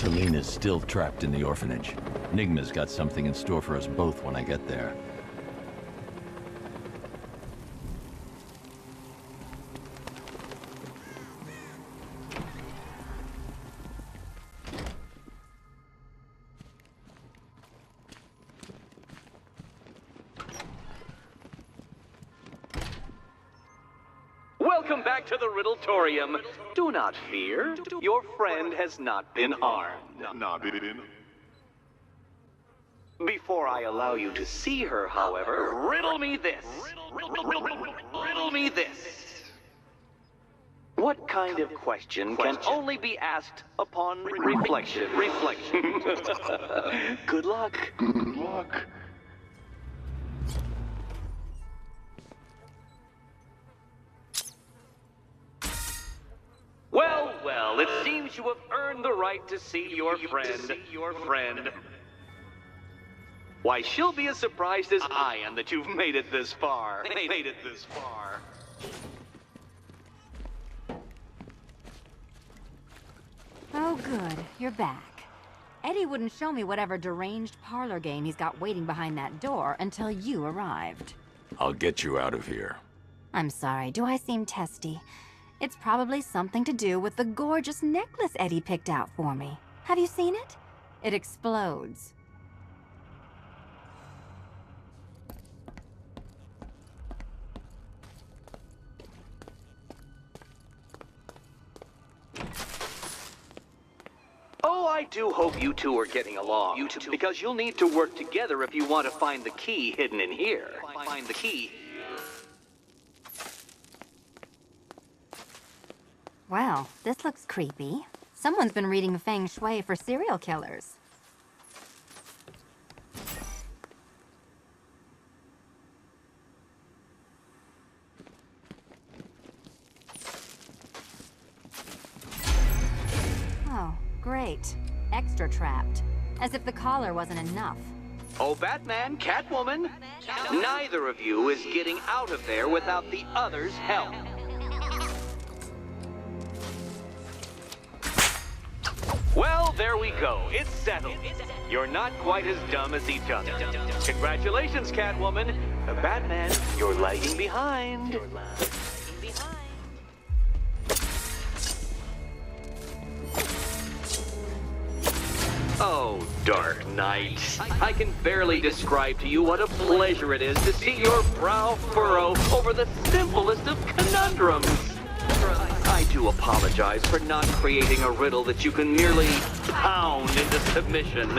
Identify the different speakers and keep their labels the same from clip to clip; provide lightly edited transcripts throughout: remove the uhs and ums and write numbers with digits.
Speaker 1: Selena's still trapped in the orphanage. Nigma's got something in store for us both when I get there.
Speaker 2: Welcome back to the Riddletorium. Do not fear. Your friend has not been harmed. Before I allow you to see her, however, riddle me this. Riddle me this. What kind of question can only be asked upon reflection? Good luck.
Speaker 3: Good luck.
Speaker 2: Well, well, it seems you have earned the right to see your friend. Why, she'll be as surprised as I am that you've made it this far.
Speaker 4: Oh, good. You're back. Eddie wouldn't show me whatever deranged parlor game he's got waiting behind that door until you arrived.
Speaker 1: I'll get you out of here.
Speaker 4: I'm sorry, do I seem testy? It's probably something to do with the gorgeous necklace Eddie picked out for me. Have you seen it? It explodes.
Speaker 2: Oh, I do hope you two are getting along. Because you'll need to work together if you want to find the key hidden in here. Find the key.
Speaker 4: Well, this looks creepy. Someone's been reading feng shui for serial killers. Oh, great. Extra trapped. As if the collar wasn't enough.
Speaker 2: Oh, Batman, Catwoman, neither of you is getting out of there without the other's help. Well, there we go. It's settled. You're not quite as dumb as each other. Congratulations, Catwoman. Batman, you're lagging behind. Oh, Dark Knight. I can barely describe to you what a pleasure it is to see your brow furrow over the simplest of conundrums. I do apologize for not creating a riddle that you can merely pound into submission.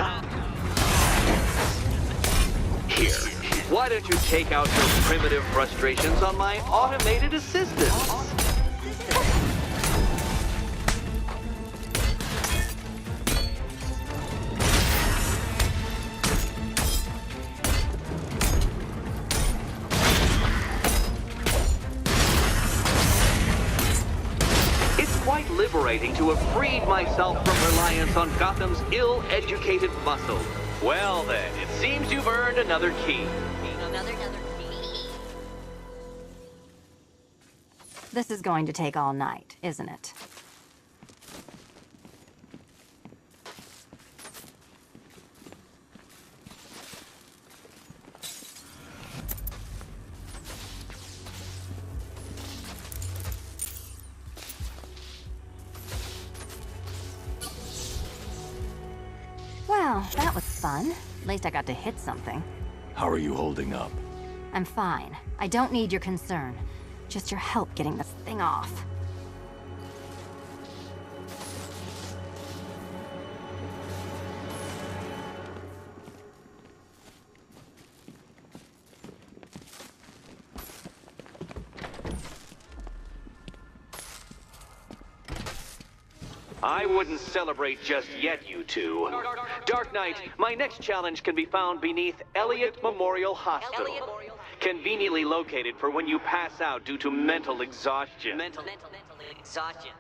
Speaker 2: Here, why don't you take out your primitive frustrations on my automated assistant? Quite liberating to have freed myself from reliance on Gotham's ill-educated muscle. Well then, it seems you've earned another key.
Speaker 4: This is going to take all night, isn't it? Well, that was fun. At least I got to hit something.
Speaker 1: How are you holding up?
Speaker 4: I'm fine. I don't need your concern. Just your help getting this thing off.
Speaker 2: I wouldn't celebrate just yet, you two. Dark Knight, my next challenge can be found beneath Elliott Memorial Hospital. Conveniently located for when you pass out due to mental exhaustion.
Speaker 5: Mental exhaustion.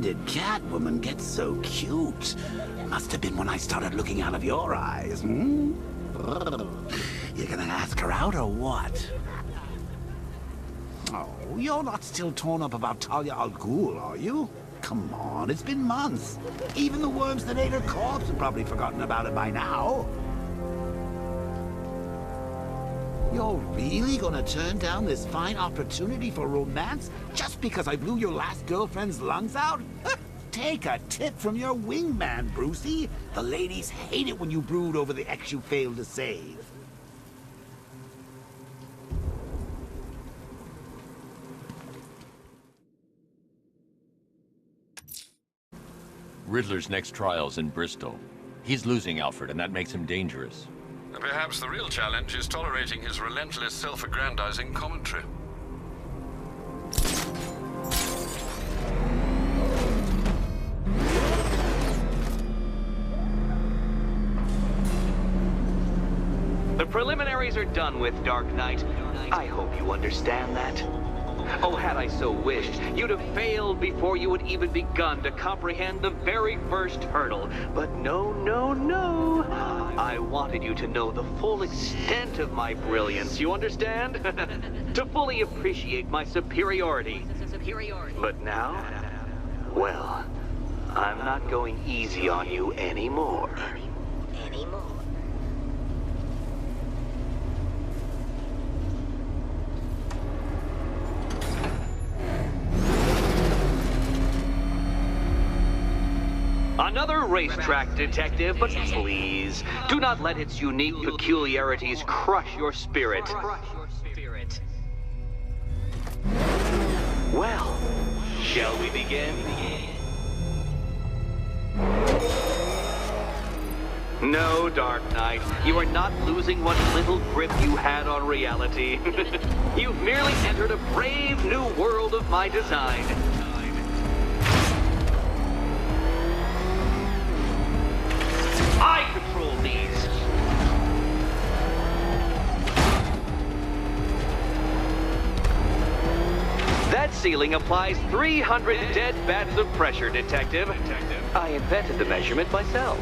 Speaker 3: did Catwoman get so cute? Must have been when I started looking out of your eyes, hmm? You gonna ask her out or what? Oh, you're not still torn up about Talia al Ghul, are you? Come on, it's been months. Even the worms that ate her corpse have probably forgotten about it by now. You're really gonna turn down this fine opportunity for romance just because I blew your last girlfriend's lungs out? Take a tip from your wingman, Brucey. The ladies hate it when you brood over the ex you failed to save.
Speaker 1: Riddler's next trial's in Bristol. He's losing Alfred, and that makes him dangerous.
Speaker 6: Perhaps the real challenge is tolerating his relentless self-aggrandizing commentary.
Speaker 2: The preliminaries are done with, Dark Knight. I hope you understand that. Oh, had I so wished, you'd have failed before you had even begun to comprehend the very first hurdle. But no, no, no. I wanted you to know the full extent of my brilliance, you understand? To fully appreciate my superiority. But now, well, I'm not going easy on you anymore. Another racetrack, detective, but please, do not let its unique peculiarities crush your spirit. Well, shall we begin? No, Dark Knight, you are not losing what little grip you had on reality. You've merely entered a brave new world of my design. I control these. That ceiling applies 300 dead bats of pressure, Detective. I invented the measurement myself.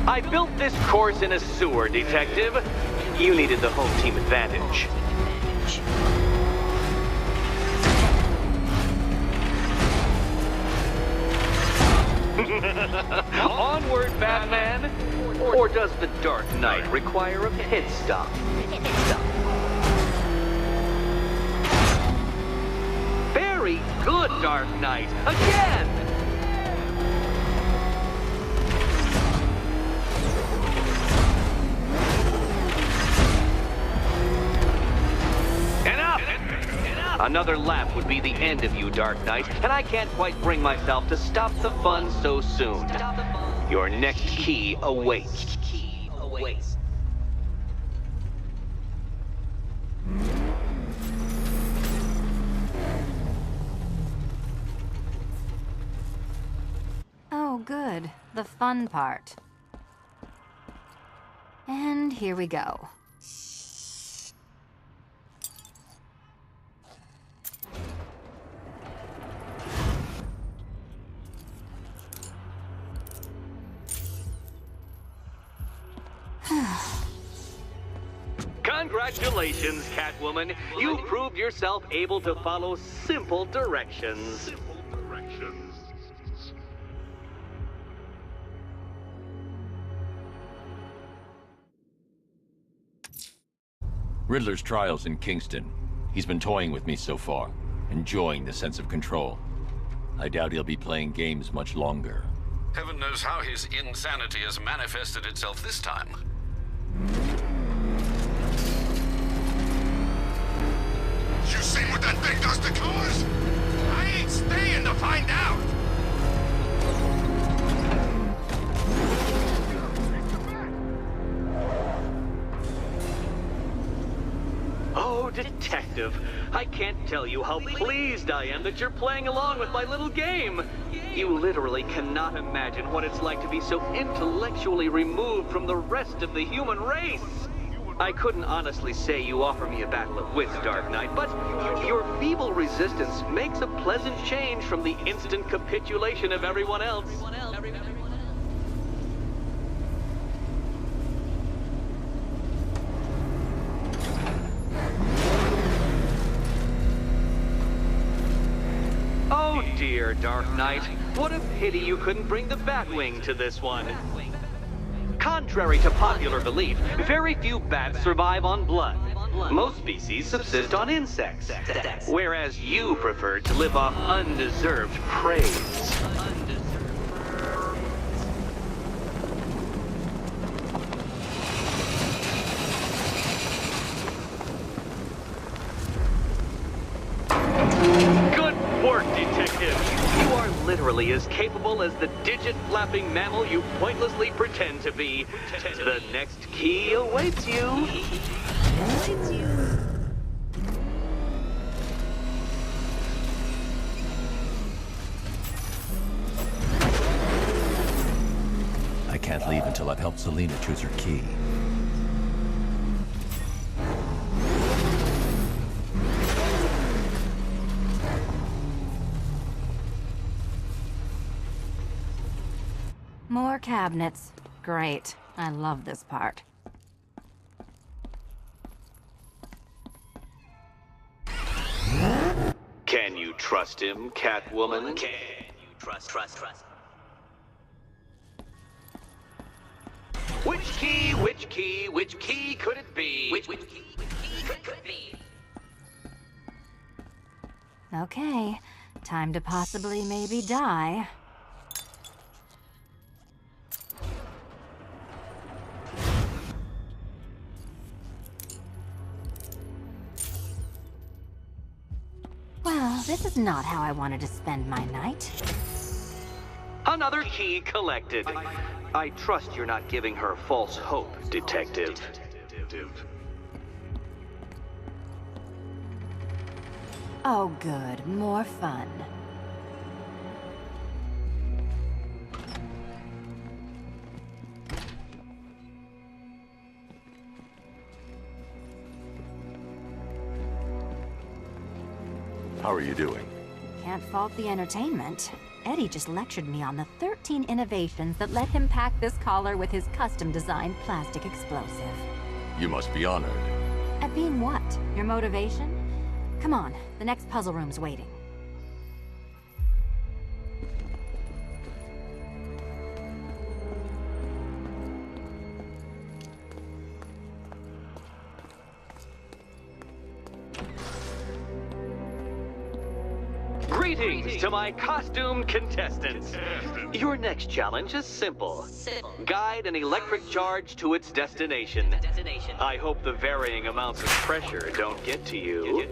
Speaker 2: I built this course in a sewer, Detective. You needed the home team advantage. Onward, Batman! Or does the Dark Knight require a pit stop? Very good, Dark Knight! Again! Another lap would be the end of you, Dark Knight, and I can't quite bring myself to stop the fun so soon. Your next key awaits.
Speaker 4: Oh, good. The fun part. And here we go.
Speaker 2: Congratulations, Catwoman. You proved yourself able to follow simple directions.
Speaker 1: Riddler's trial's in Kingston. He's been toying with me so far, enjoying the sense of control. I doubt he'll be playing games much longer.
Speaker 6: Heaven knows how his insanity has manifested itself this time.
Speaker 7: You seen what that thing does to cars? I ain't staying to find out!
Speaker 2: Oh Oh, Detective, I can't tell you how pleased I am that you're playing along with my little game. You literally cannot imagine what it's like to be so intellectually removed from the rest of the human race. I couldn't honestly say you offer me a battle of wits, Dark Knight, but your feeble resistance makes a pleasant change from the instant capitulation of everyone else. Oh dear, Dark Knight. What a pity you couldn't bring the Batwing to this one. Contrary to popular belief, very few bats survive on blood. Most species subsist on insects, whereas you prefer to live off undeserved praise. Good work, Detective. You are literally as capable as the digit-flapping mammal you pointlessly pretend to be. The next key awaits you.
Speaker 1: I can't leave until I've helped Selina choose her key.
Speaker 4: More cabinets. Great. I love this part.
Speaker 2: Can you trust him, Catwoman?
Speaker 5: Can you trust?
Speaker 2: Which key could it be?
Speaker 5: Which key could it be?
Speaker 4: Okay. Time to possibly maybe die. Well, this is not how I wanted to spend my night.
Speaker 2: Another key collected. I trust you're not giving her false hope, Detective.
Speaker 4: Oh, good. More fun.
Speaker 1: How are you doing?
Speaker 4: Can't fault the entertainment. Eddie just lectured me on the 13 innovations that let him pack this collar with his custom-designed plastic explosive.
Speaker 1: You must be honored.
Speaker 4: At being what? Your motivation? Come on, the next puzzle room's waiting.
Speaker 2: Greetings to my costumed contestants. Your next challenge is simple. Guide an electric charge to its destination. I hope the varying amounts of pressure don't get to you.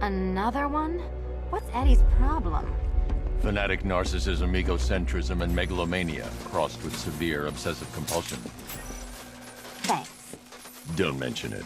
Speaker 4: Another one? What's Eddie's problem?
Speaker 1: Fanatic narcissism, egocentrism, and megalomania, crossed with severe obsessive compulsion.
Speaker 4: Thanks.
Speaker 1: Don't mention it.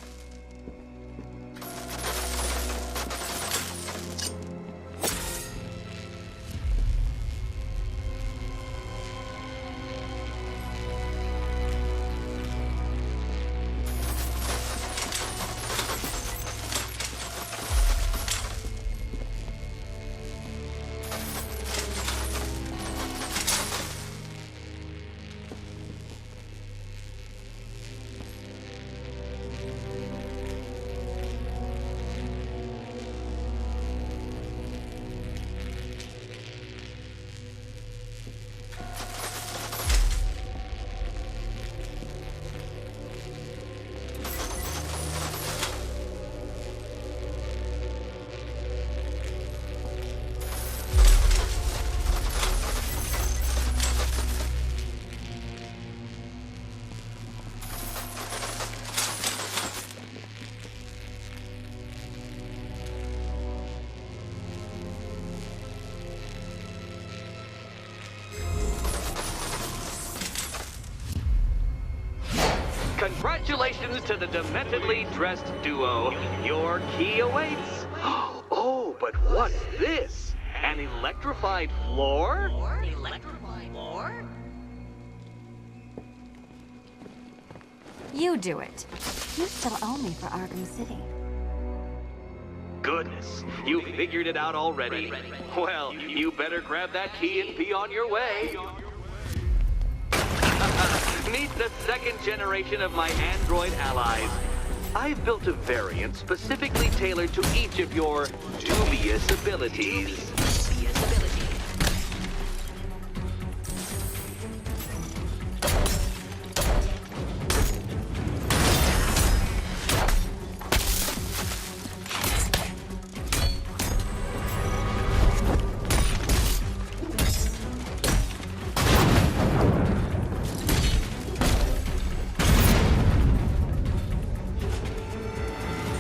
Speaker 2: Congratulations to the dementedly dressed duo. Your key awaits. Oh, but what's this? An electrified floor?
Speaker 5: Electrified floor?
Speaker 4: You do it. You still owe me for Arkham City.
Speaker 2: Goodness, you figured it out already. Well, you better grab that key and be on your way. Meet the second generation of my android allies. I've built a variant specifically tailored to each of your dubious abilities.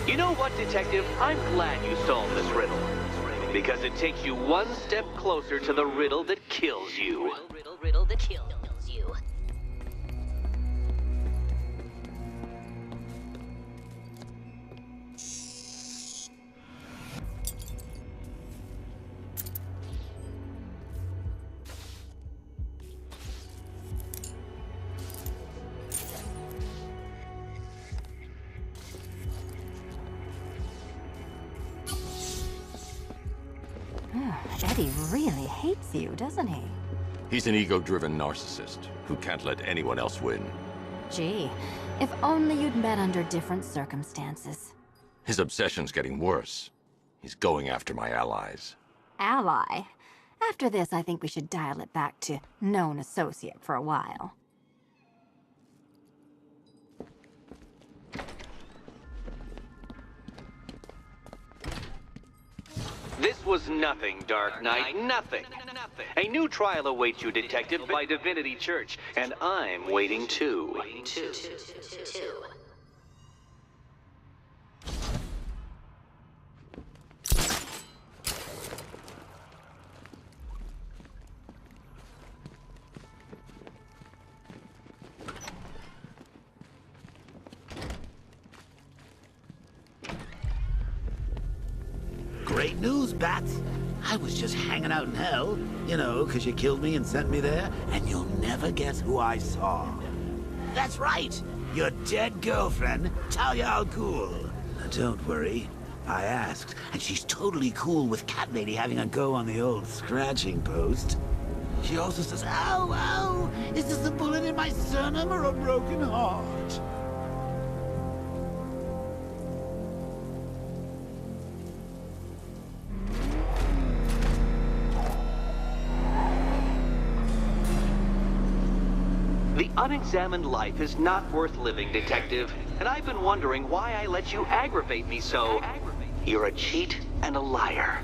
Speaker 2: You know what, Detective? I'm glad you solved this riddle. Because it takes you one step closer to the riddle that kills you.
Speaker 5: Riddle that kills you.
Speaker 4: Eddie really hates you, doesn't he?
Speaker 1: He's an ego-driven narcissist who can't let anyone else win.
Speaker 4: Gee, if only you'd met under different circumstances.
Speaker 1: His obsession's getting worse. He's going after my allies.
Speaker 4: Ally? After this, I think we should dial it back to known associate for a while.
Speaker 2: This was nothing, Dark Knight, nothing. A new trial awaits you, Detective, by Divinity Church, and I'm waiting too.
Speaker 3: Great news, Bats. I was just hanging out in hell, you know, 'cause you killed me and sent me there, and you'll never guess who I saw. That's right, your dead girlfriend, Talia al Ghul. Don't worry, I asked, and she's totally cool with Cat Lady having a go on the old scratching post. She also says, ow, ow, is this a bullet in my sternum or a broken heart?
Speaker 2: The unexamined life is not worth living, Detective, and I've been wondering why I let you aggravate me so. You're a cheat and a liar.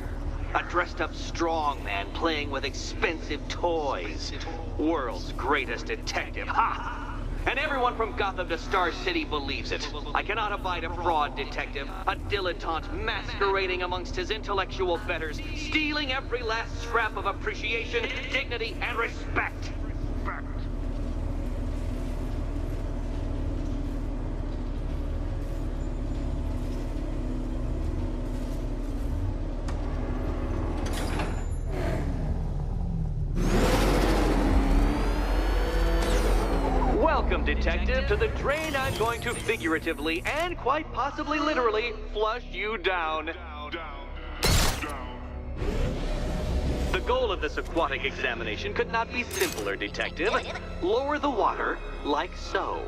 Speaker 2: A dressed-up strongman playing with expensive toys. World's greatest detective, ha! And everyone from Gotham to Star City believes it. I cannot abide a fraud, Detective. A dilettante masquerading amongst his intellectual betters, stealing every last scrap of appreciation, dignity, and respect. Welcome, Detective, to the drain I'm going to figuratively and quite possibly literally flush you down. The goal of this aquatic examination could not be simpler, Detective. Lower the water, like so.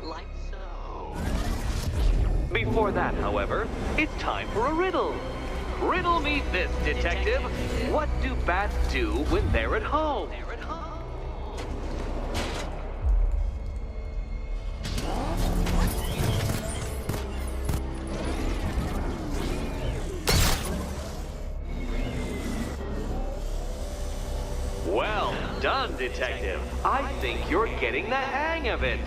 Speaker 2: Before that, however, it's time for a riddle. Riddle me this, Detective. What do bats do when they're at home? Well done, Detective. I think you're getting the hang of it.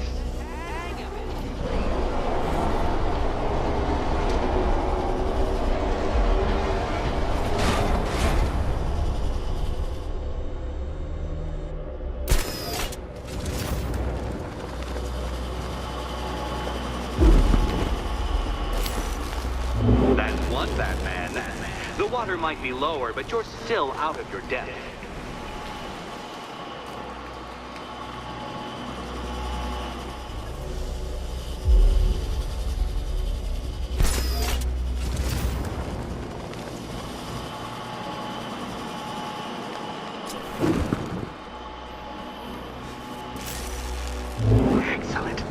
Speaker 2: than that. The water might be lower, but you're still out of your depth.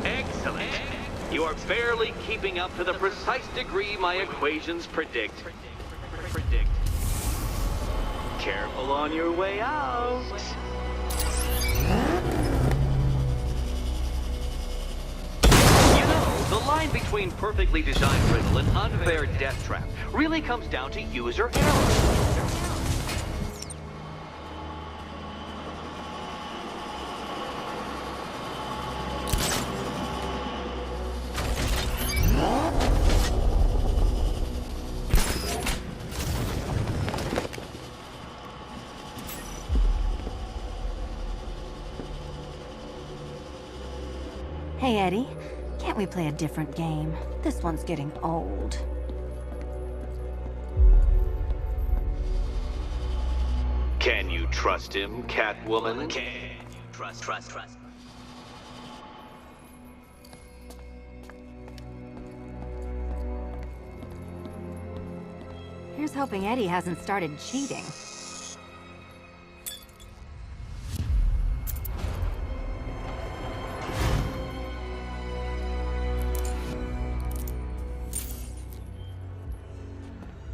Speaker 2: Excellent. You are barely keeping up to the precise degree my equations predict. Careful on your way out. You know, the line between perfectly designed riddle and unfair death trap really comes down to user error.
Speaker 4: Hey, Eddie. Can't we play a different game? This one's getting old.
Speaker 2: Can you trust him, Catwoman?
Speaker 5: Can you trust?
Speaker 4: Here's hoping Eddie hasn't started cheating.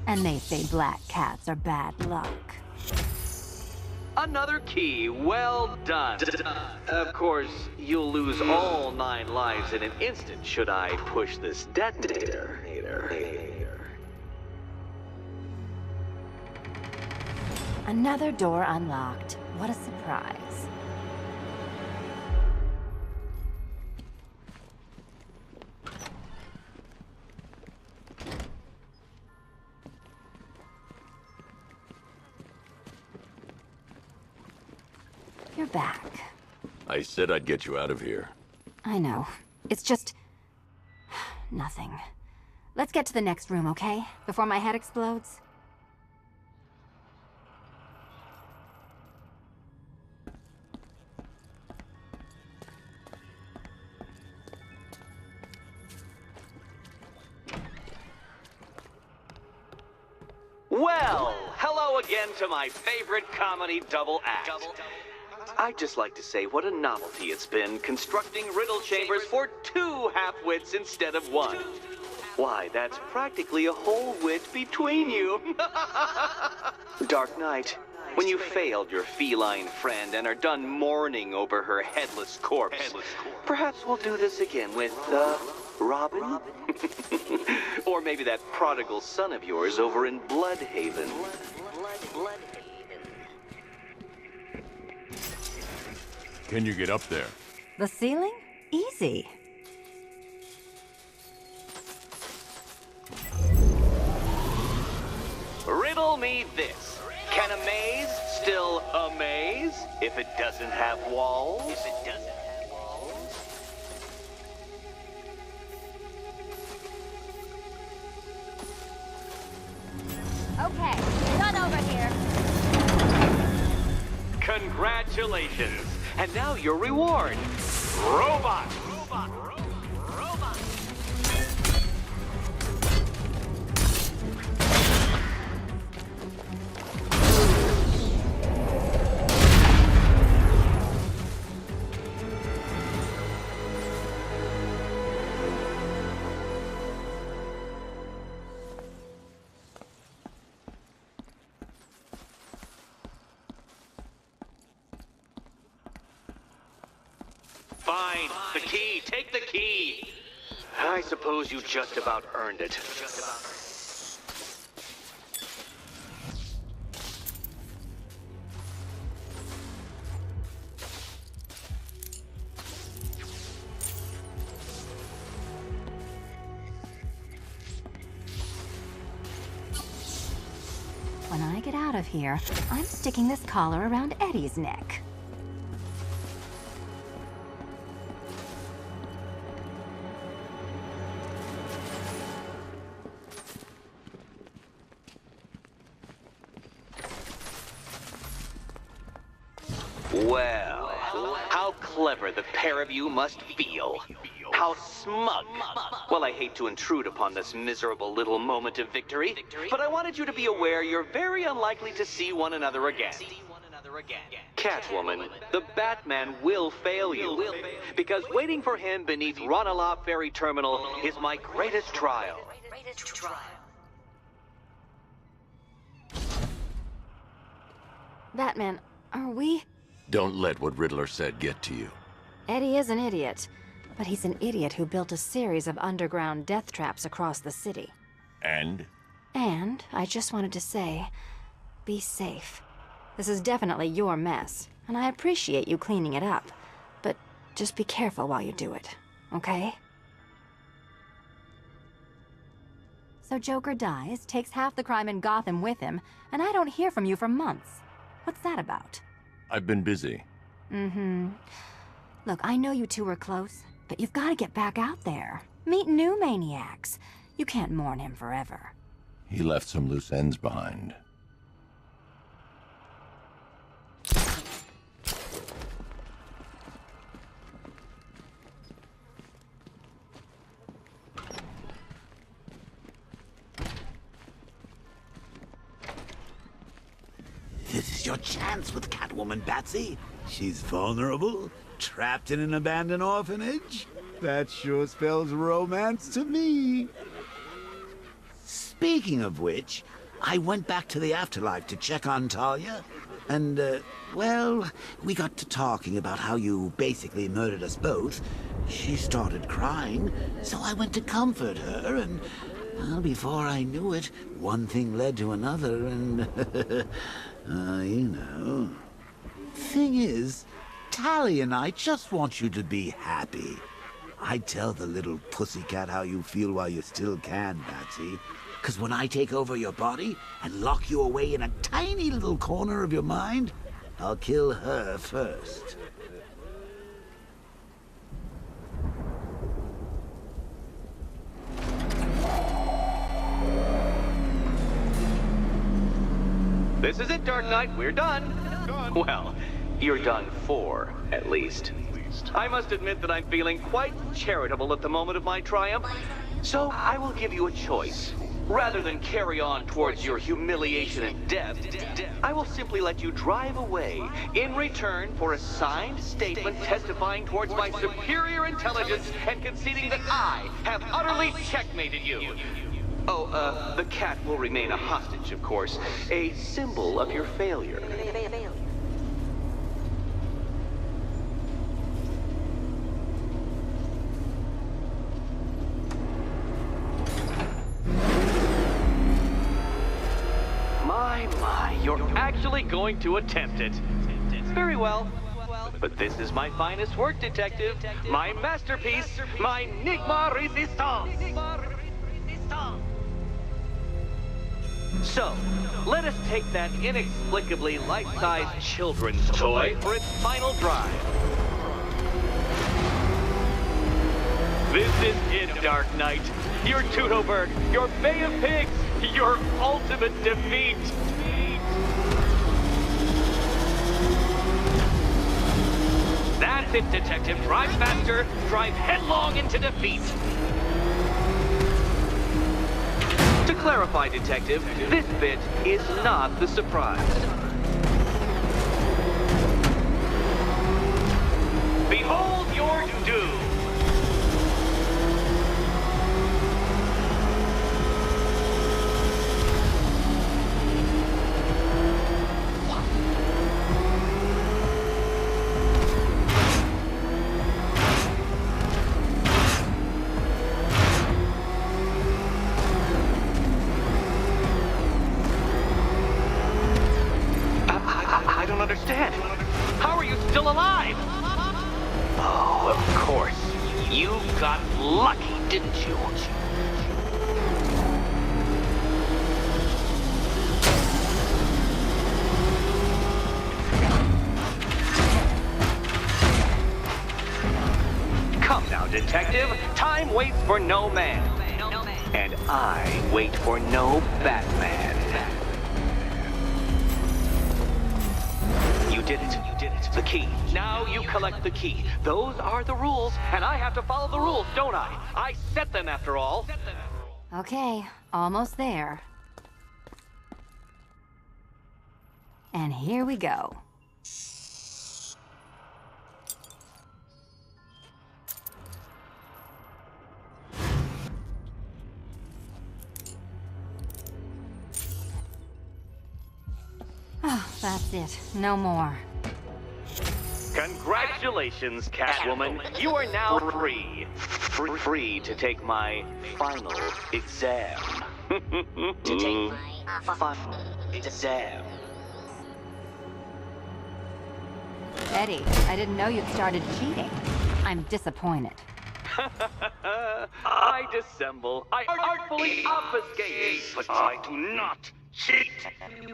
Speaker 4: And they say black cats are bad luck.
Speaker 2: Another key, well done. Of course, you'll lose all 9 lives in an instant should I push this detonator.
Speaker 4: Another door unlocked. What a surprise. You're back.
Speaker 1: I said I'd get you out of here.
Speaker 4: I know. It's just... nothing. Let's get to the next room, okay? Before my head explodes.
Speaker 2: Well, hello again to my favorite comedy double act. I'd just like to say what a novelty it's been constructing riddle chambers for 2 half-wits instead of 1. Why, that's practically a whole wit between you. Dark Knight, when you failed your feline friend and are done mourning over her headless corpse, perhaps we'll do this again with, Robin? Or maybe that prodigal son of yours over in Bloodhaven.
Speaker 1: Can you get up there?
Speaker 4: The ceiling? Easy.
Speaker 2: Riddle me this. Can a maze still amaze if it doesn't have walls?
Speaker 4: Okay, done over here.
Speaker 2: Congratulations. And now your reward. Robot. Fine. The key. Take the key. I suppose you just about earned it.
Speaker 4: When I get out of here, I'm sticking this collar around Eddie's neck.
Speaker 2: Well, how clever the pair of you must feel. How smug. Well, I hate to intrude upon this miserable little moment of victory, but I wanted you to be aware you're very unlikely to see one another again. Catwoman, the Batman will fail you, because waiting for him beneath Ranelagh Ferry Terminal is my greatest trial.
Speaker 4: Batman, are we?
Speaker 1: Don't let what Riddler said get to you.
Speaker 4: Eddie is an idiot, but he's an idiot who built a series of underground death traps across the city.
Speaker 1: And?
Speaker 4: And I just wanted to say, be safe. This is definitely your mess, and I appreciate you cleaning it up. But just be careful while you do it, okay? So Joker dies, takes half the crime in Gotham with him, and I don't hear from you for months. What's that about?
Speaker 1: I've been busy.
Speaker 4: Look, I know you two were close, but you've got to get back out there. Meet new maniacs. You can't mourn him forever.
Speaker 1: He left some loose ends behind.
Speaker 3: This is your chance with Catwoman, Batsy. She's vulnerable, trapped in an abandoned orphanage. That sure spells romance to me. Speaking of which, I went back to the afterlife to check on Talia. And, well, we got to talking about how you basically murdered us both. She started crying, so I went to comfort her, and, well, before I knew it, one thing led to another, and, you know. Thing is, Talia and I just want you to be happy. I'd tell the little pussycat how you feel while you still can, Batsy. 'Cause when I take over your body and lock you away in a tiny little corner of your mind, I'll kill her first.
Speaker 2: This is it, Dark Knight. We're done. Well, you're done for, at least. I must admit that I'm feeling quite charitable at the moment of my triumph, so I will give you a choice. Rather than carry on towards your humiliation and death, I will simply let you drive away in return for a signed statement testifying towards my superior intelligence and conceding that I have utterly checkmated you. Oh, the cat will remain a hostage, of course, a symbol of your failure. My, you're actually going to attempt it. Very well. But this is my finest work, Detective. My masterpiece, my Nigma resistance. So, let us take that inexplicably life-sized children's toy for its final drive. This is it, Dark Knight. Your Tudoberg, your Bay of Pigs, your ultimate defeat. That's it, Detective. Drive faster, drive headlong into defeat. To clarify, Detective, this bit is not the surprise. Behold your doom. Understand? How are you still alive? Oh, of course. You got lucky, didn't you? Come now, Detective. Time waits for no man. And I wait for no Batman. You did it. did it. The key. Now you collect the key. Those are the rules, and I have to follow the rules, don't I? I set them after all.
Speaker 4: Okay, almost there. And here we go. Oh, that's it. No more.
Speaker 2: Congratulations, Catwoman. You are now free. Free to take my final exam.
Speaker 5: To take my
Speaker 2: Final exam.
Speaker 4: Eddie, I didn't know you'd started cheating. I'm disappointed.
Speaker 2: I dissemble. I artfully obfuscate. But I do not cheat.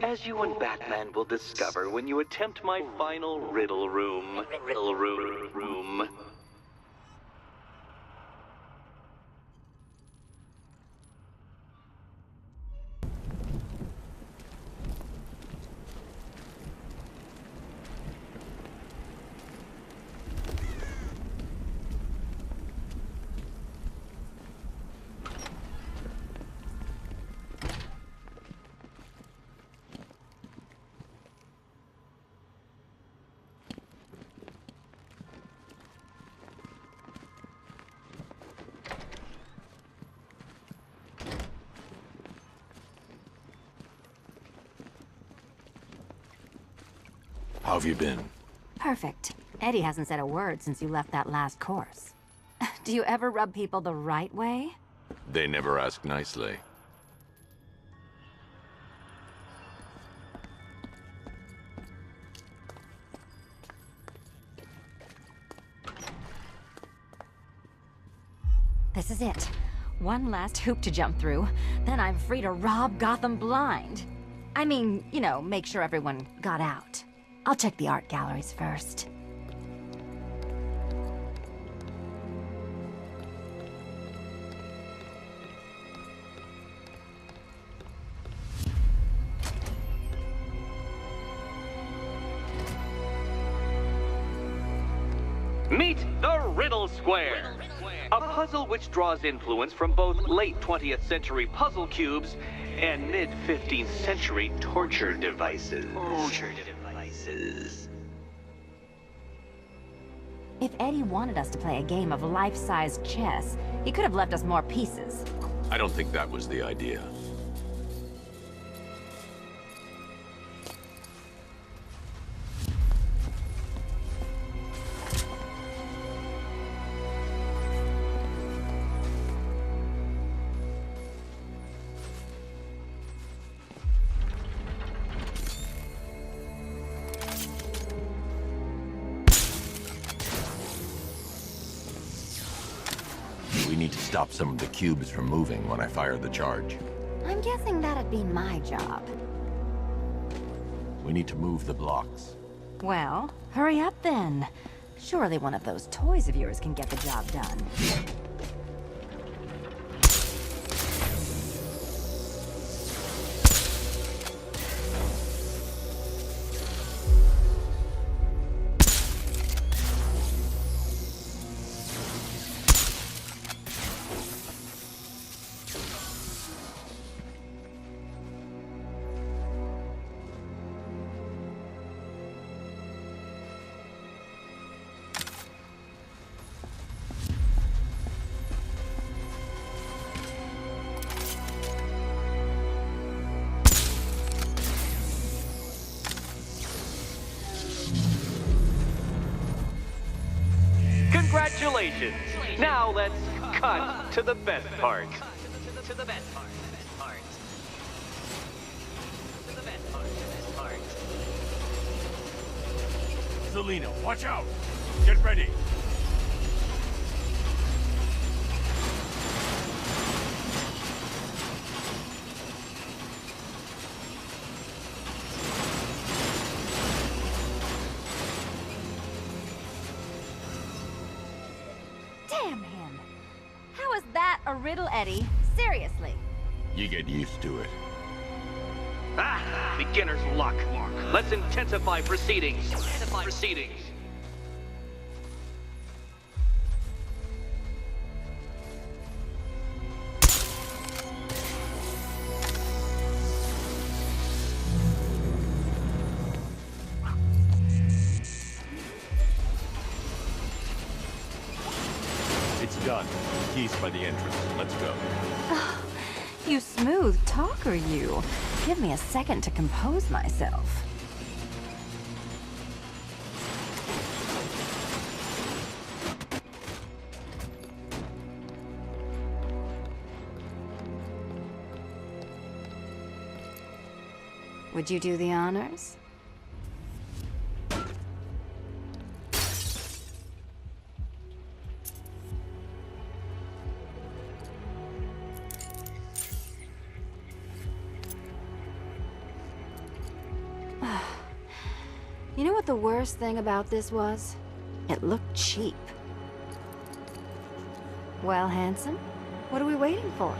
Speaker 2: As you and Batman will discover when you attempt my final riddle room. Riddle room.
Speaker 1: How have you been?
Speaker 4: Perfect. Eddie hasn't said a word since you left that last course. Do you ever rub people the right way?
Speaker 1: They never ask nicely.
Speaker 4: This is it. One last hoop to jump through, then I'm free to rob Gotham blind. I mean, you know, make sure everyone got out. I'll check the art galleries first.
Speaker 2: Meet the Riddle Square. A puzzle which draws influence from both late 20th century puzzle cubes and mid-15th century torture devices.
Speaker 4: If Eddie wanted us to play a game of life-size chess, he could have left us more pieces.
Speaker 1: I don't think that was the idea. We need to stop some of the cubes from moving when I fire the charge.
Speaker 4: I'm guessing that'd be my job.
Speaker 1: We need to move the blocks.
Speaker 4: Well, hurry up then. Surely one of those toys of yours can get the job done.
Speaker 2: Congratulations! Now let's cut to the best part.
Speaker 1: Selina, watch out! Get ready!
Speaker 4: Damn him! How is that a riddle, Eddie? Seriously.
Speaker 1: You get used to it.
Speaker 2: Ah, beginner's luck. Let's intensify proceedings.
Speaker 1: It's done. Keys by the entrance. Let's go.
Speaker 4: You smooth talker, you. Give me a second to compose myself. Would you do the honors? You know what the worst thing about this was? It looked cheap. Well, handsome, what are we waiting for?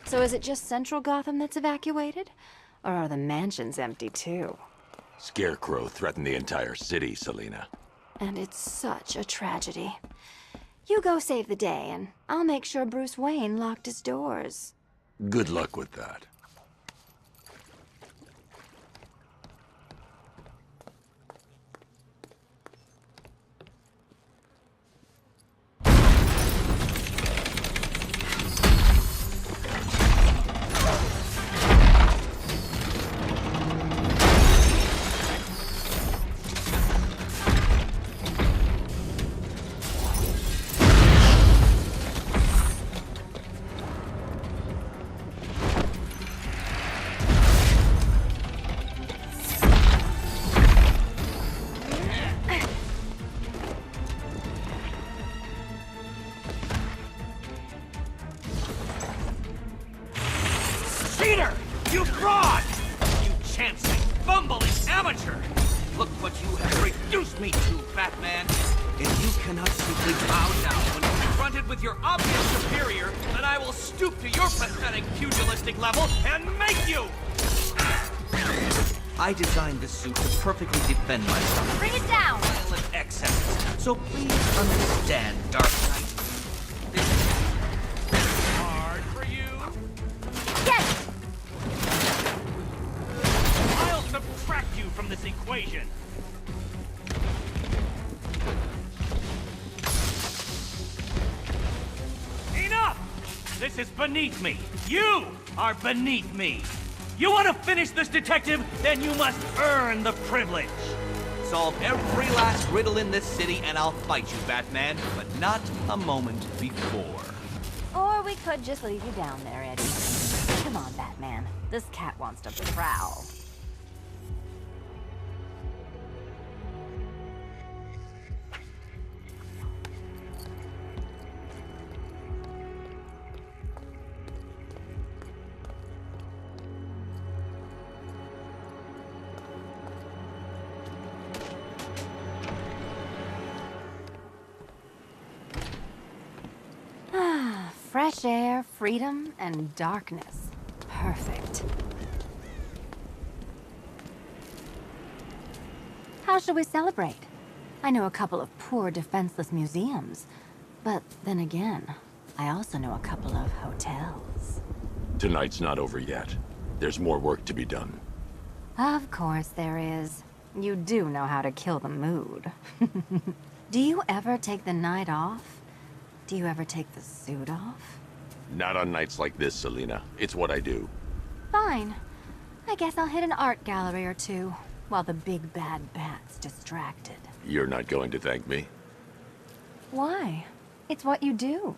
Speaker 4: So is it just Central Gotham that's evacuated? Or are the mansions empty too?
Speaker 1: Scarecrow threatened the entire city, Selina.
Speaker 4: And it's such a tragedy. You go save the day, and I'll make sure Bruce Wayne locked his doors.
Speaker 1: Good luck with that.
Speaker 8: Cheater! You fraud! You chancing, fumbling amateur! Look what you have reduced me to, Batman! If you cannot simply bow down when confronted with your obvious superior, then I will stoop to your pathetic pugilistic level and make you! I designed this suit to perfectly defend myself.
Speaker 4: Bring it down!
Speaker 8: Violent excesses. So please understand, Dark Knight. This is hard for you.
Speaker 4: Yes!
Speaker 8: I'll subtract you from this equation. Enough! This is beneath me. You are beneath me. You want to finish this, detective? Then you must earn the privilege. Solve every last riddle in this city and I'll fight you, Batman, but not a moment before.
Speaker 4: Or we could just leave you down there, Eddie. Come on, Batman. This cat wants to prowl. Fresh air, freedom, and darkness. Perfect. How shall we celebrate? I know a couple of poor, defenseless museums. But then again, I also know a couple of hotels.
Speaker 1: Tonight's not over yet. There's more work to be done.
Speaker 4: Of course there is. You do know how to kill the mood. Do you ever take the night off? Do you ever take the suit off?
Speaker 1: Not on nights like this, Selina. It's what I do.
Speaker 4: Fine. I guess I'll hit an art gallery or two, while the big bad bat's distracted.
Speaker 1: You're not going to thank me?
Speaker 4: Why? It's what you do.